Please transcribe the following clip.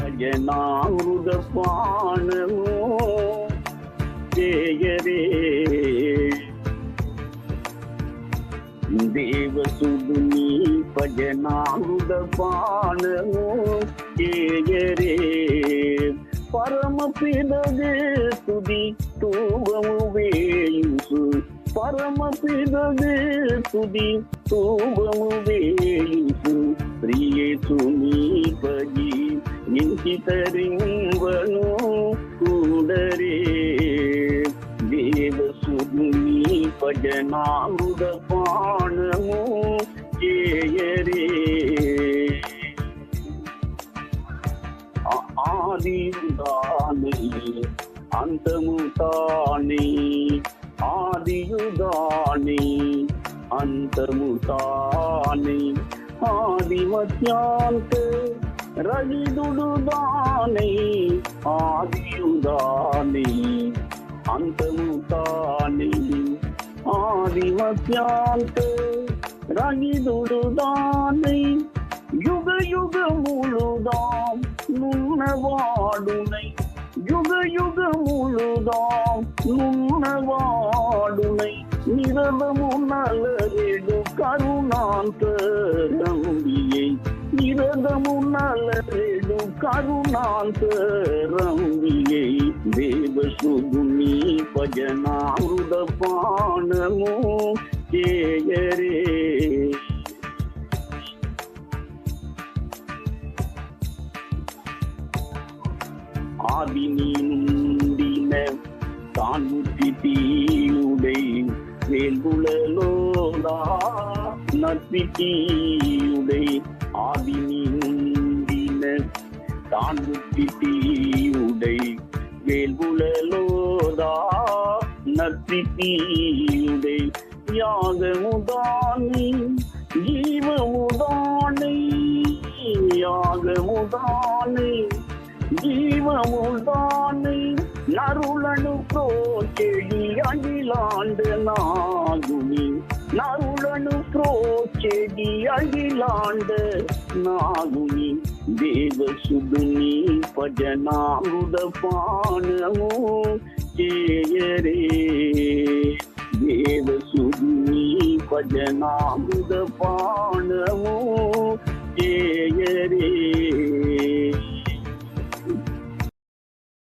ಭಜನಾಮೃತ ಪಾನಮೋ ಜಯರೇ ದೇವಸುದುನಿ ಭಜನಾಮೃತ ಪಾನಮೋ ಜಯರೇ பரமபிதகு துதி தூபமு வேயுசு பரமபிதகு துதி தூபமு வேயுசு பிரியேசு நீ பஜி நிந்திதரிவனு கூடரே தேவசுதுனி பஜனாமృత பானமு ஜேயரே ஆதியுதானே அந்தமுதானே ஆதியுதானே அந்தமுதானே ஆதிமத்யாந்த ரஜிதுடுதானே ஆதியுதானே அந்தமுதானே ஆதிமத்யாந்த ரஜிதுடுதானே யுக யுக முழுதாம் நுண்ணவாடுனை யுக யுக முழுதாம் நுண்ணவாடுனை நிரதமு நலரெடு கருணாந்தரம்பியை நிரதமு நலரெடு கருணாந்தரம்பியை தேவசுதுனி பஜனாமృత பானமோ ஜேயரே ஆதினீந்தின தான்முற்றி தீயுடை வேல்குழலோதா நற்பித்தீயுடை ஆதினீந்தின தான்முற்றி தீயுடை வேல்குழலோதா நற்பித்தீயுடை யாகமுதானே ஜீவமுதானே யாகமுதானே ஜீவமுதானே நருளனு புரோச்செடி அகிலாண்ட நாகுனி நருளனு புரோச்செடி அகிலாண்ட நாகுனி தேவசுதுனி பஜனாமృత பானமோ ஜேயரே தேவசுதுனி பஜனாமృత